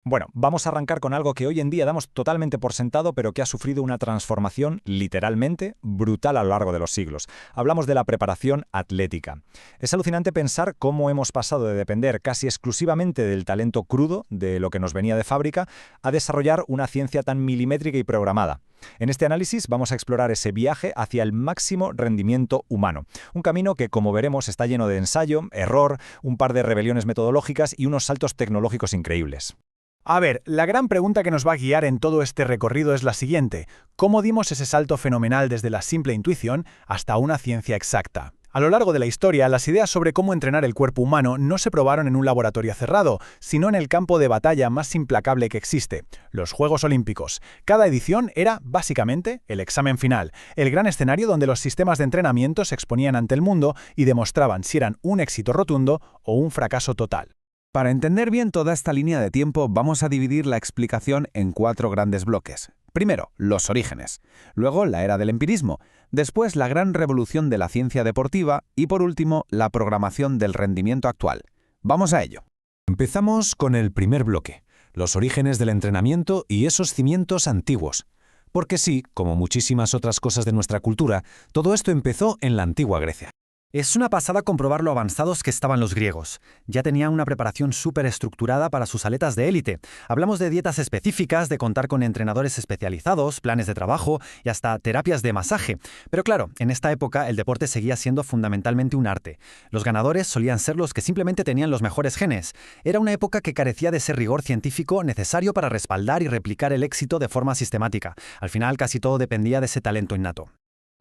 Bueno, vamos a arrancar con algo que hoy en día damos totalmente por sentado, pero que ha sufrido una transformación literalmente brutal a lo largo de los siglos. Hablamos de la preparación atlética. Es alucinante pensar cómo hemos pasado de depender casi exclusivamente del talento crudo, de lo que nos venía de fábrica, a desarrollar una ciencia tan milimétrica y programada. En este análisis vamos a explorar ese viaje hacia el máximo rendimiento humano. Un camino que, como veremos, está lleno de ensayo, error, un par de rebeliones metodológicas y unos saltos tecnológicos increíbles. A ver, la gran pregunta que nos va a guiar en todo este recorrido es la siguiente: ¿cómo dimos ese salto fenomenal desde la simple intuición hasta una ciencia exacta? A lo largo de la historia, las ideas sobre cómo entrenar el cuerpo humano no se probaron en un laboratorio cerrado, sino en el campo de batalla más implacable que existe, los Juegos Olímpicos. Cada edición era, básicamente, el examen final, el gran escenario donde los sistemas de entrenamiento se exponían ante el mundo y demostraban si eran un éxito rotundo o un fracaso total. Para entender bien toda esta línea de tiempo, vamos a dividir la explicación en 4 grandes bloques. Primero, los orígenes. Luego, la era del empirismo. Después, la gran revolución de la ciencia deportiva. Y por último, la programación del rendimiento actual. Vamos a ello. Empezamos con el primer bloque, los orígenes del entrenamiento y esos cimientos antiguos. Porque sí, como muchísimas otras cosas de nuestra cultura, todo esto empezó en la antigua Grecia. Es una pasada comprobar lo avanzados que estaban los griegos. Ya tenían una preparación súper estructurada para sus atletas de élite. Hablamos de dietas específicas, de contar con entrenadores especializados, planes de trabajo y hasta terapias de masaje. Pero claro, en esta época el deporte seguía siendo fundamentalmente un arte. Los ganadores solían ser los que simplemente tenían los mejores genes. Era una época que carecía de ese rigor científico necesario para respaldar y replicar el éxito de forma sistemática. Al final casi todo dependía de ese talento innato.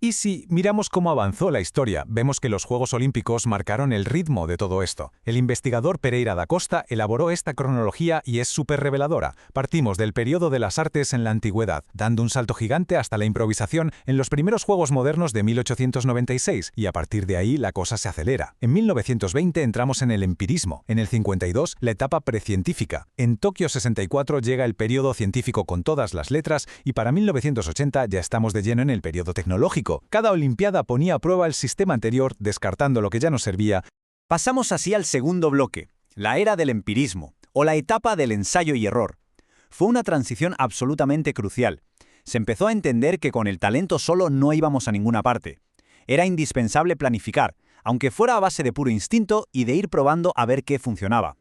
Y si miramos cómo avanzó la historia, vemos que los Juegos Olímpicos marcaron el ritmo de todo esto. El investigador Pereira da Costa elaboró esta cronología y es súper reveladora. Partimos del periodo de las artes en la antigüedad, dando un salto gigante hasta la improvisación en los primeros Juegos modernos de 1896, y a partir de ahí la cosa se acelera. En 1920 entramos en el empirismo, en el 52 la etapa precientífica. En Tokio 64 llega el periodo científico con todas las letras y para 1980 ya estamos de lleno en el periodo tecnológico. Cada olimpiada ponía a prueba el sistema anterior, descartando lo que ya no servía. Pasamos así al segundo bloque, la era del empirismo, o la etapa del ensayo y error. Fue una transición absolutamente crucial. Se empezó a entender que con el talento solo no íbamos a ninguna parte. Era indispensable planificar, aunque fuera a base de puro instinto y de ir probando a ver qué funcionaba.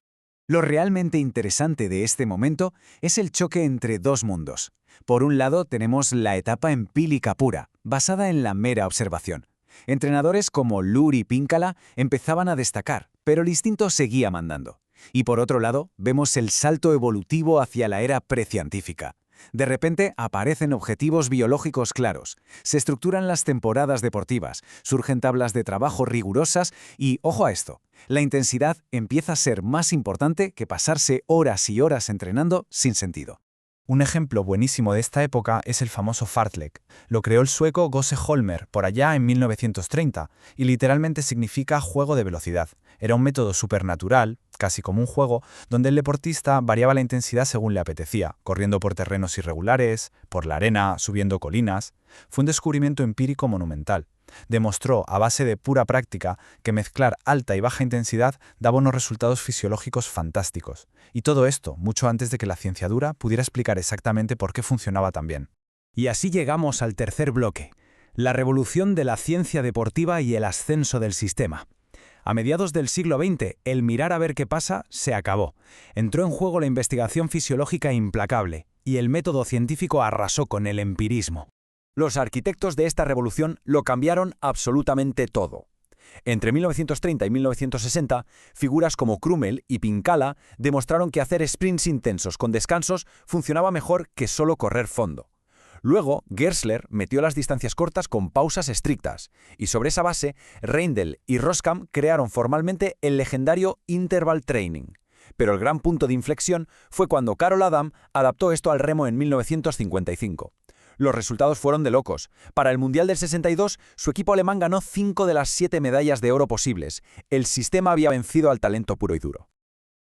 Lo realmente interesante de este momento es el choque entre dos mundos. Por un lado tenemos la etapa empírica pura, basada en la mera observación. Entrenadores como Lur y Píncala empezaban a destacar, pero el instinto seguía mandando. Y por otro lado, vemos el salto evolutivo hacia la era precientífica. De repente aparecen objetivos biológicos claros, se estructuran las temporadas deportivas, surgen tablas de trabajo rigurosas y, ojo a esto, la intensidad empieza a ser más importante que pasarse horas y horas entrenando sin sentido. Un ejemplo buenísimo de esta época es el famoso fartlek. Lo creó el sueco Gosse Holmer por allá en 1930 y literalmente significa juego de velocidad. Era un método supernatural, casi como un juego, donde el deportista variaba la intensidad según le apetecía, corriendo por terrenos irregulares, por la arena, subiendo colinas. Fue un descubrimiento empírico monumental. Demostró, a base de pura práctica, que mezclar alta y baja intensidad daba unos resultados fisiológicos fantásticos. Y todo esto, mucho antes de que la ciencia dura pudiera explicar exactamente por qué funcionaba tan bien. Y así llegamos al tercer bloque, la revolución de la ciencia deportiva y el ascenso del sistema. A mediados del siglo XX, el mirar a ver qué pasa se acabó. Entró en juego la investigación fisiológica implacable, y el método científico arrasó con el empirismo. Los arquitectos de esta revolución lo cambiaron absolutamente todo. Entre 1930 y 1960, figuras como Krummel y Píncala demostraron que hacer sprints intensos con descansos funcionaba mejor que solo correr fondo. Luego, Gersler metió las distancias cortas con pausas estrictas, y sobre esa base, Reindel y Roskam crearon formalmente el legendario Interval Training. Pero el gran punto de inflexión fue cuando Carol Adam adaptó esto al remo en 1955. Los resultados fueron de locos. Para el Mundial del 62, su equipo alemán ganó 5 de las 7 medallas de oro posibles. El sistema había vencido al talento puro y duro.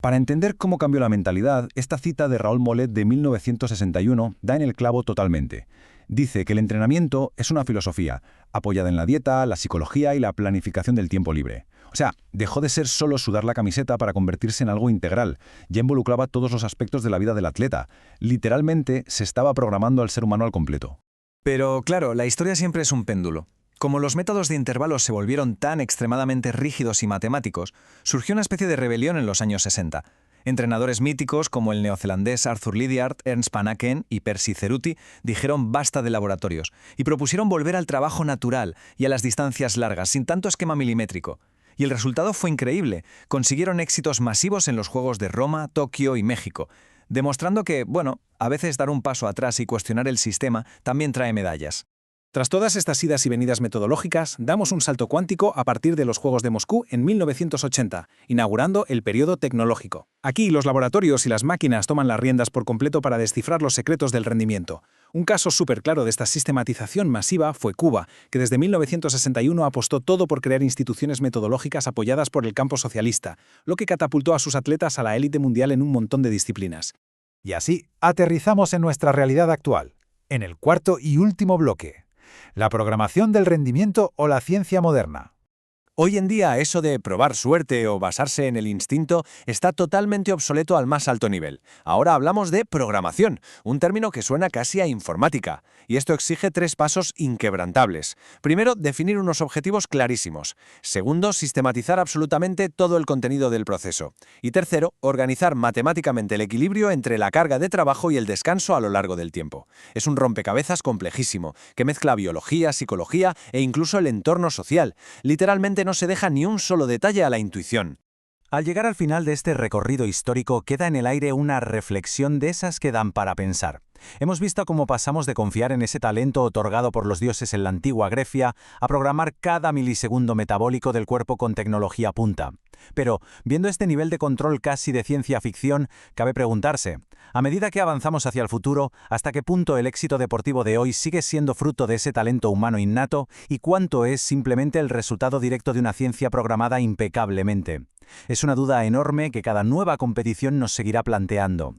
Para entender cómo cambió la mentalidad, esta cita de Raúl Mollet de 1961 da en el clavo totalmente. Dice que el entrenamiento es una filosofía, apoyada en la dieta, la psicología y la planificación del tiempo libre. O sea, dejó de ser solo sudar la camiseta para convertirse en algo integral. Ya involucraba todos los aspectos de la vida del atleta. Literalmente se estaba programando al ser humano al completo. Pero claro, la historia siempre es un péndulo. Como los métodos de intervalos se volvieron tan extremadamente rígidos y matemáticos, surgió una especie de rebelión en los años 60. Entrenadores míticos como el neozelandés Arthur Lydiard, Ernst Van Aken y Percy Ceruti dijeron basta de laboratorios y propusieron volver al trabajo natural y a las distancias largas, sin tanto esquema milimétrico. Y el resultado fue increíble. Consiguieron éxitos masivos en los Juegos de Roma, Tokio y México, demostrando que, bueno, a veces dar un paso atrás y cuestionar el sistema también trae medallas. Tras todas estas idas y venidas metodológicas, damos un salto cuántico a partir de los Juegos de Moscú en 1980, inaugurando el periodo tecnológico. Aquí los laboratorios y las máquinas toman las riendas por completo para descifrar los secretos del rendimiento. Un caso súper claro de esta sistematización masiva fue Cuba, que desde 1961 apostó todo por crear instituciones metodológicas apoyadas por el campo socialista, lo que catapultó a sus atletas a la élite mundial en un montón de disciplinas. Y así aterrizamos en nuestra realidad actual, en el cuarto y último bloque. La programación del rendimiento o la ciencia moderna. Hoy en día eso de probar suerte o basarse en el instinto está totalmente obsoleto al más alto nivel. Ahora hablamos de programación, un término que suena casi a informática. Y esto exige 3 pasos inquebrantables. Primero, definir unos objetivos clarísimos. Segundo, sistematizar absolutamente todo el contenido del proceso. Y tercero, organizar matemáticamente el equilibrio entre la carga de trabajo y el descanso a lo largo del tiempo. Es un rompecabezas complejísimo, que mezcla biología, psicología e incluso el entorno social. Literalmente no se deja ni un solo detalle a la intuición. Al llegar al final de este recorrido histórico queda en el aire una reflexión de esas que dan para pensar. Hemos visto cómo pasamos de confiar en ese talento otorgado por los dioses en la antigua Grecia a programar cada milisegundo metabólico del cuerpo con tecnología punta. Pero, viendo este nivel de control casi de ciencia ficción, cabe preguntarse, a medida que avanzamos hacia el futuro, ¿hasta qué punto el éxito deportivo de hoy sigue siendo fruto de ese talento humano innato y cuánto es simplemente el resultado directo de una ciencia programada impecablemente? Es una duda enorme que cada nueva competición nos seguirá planteando.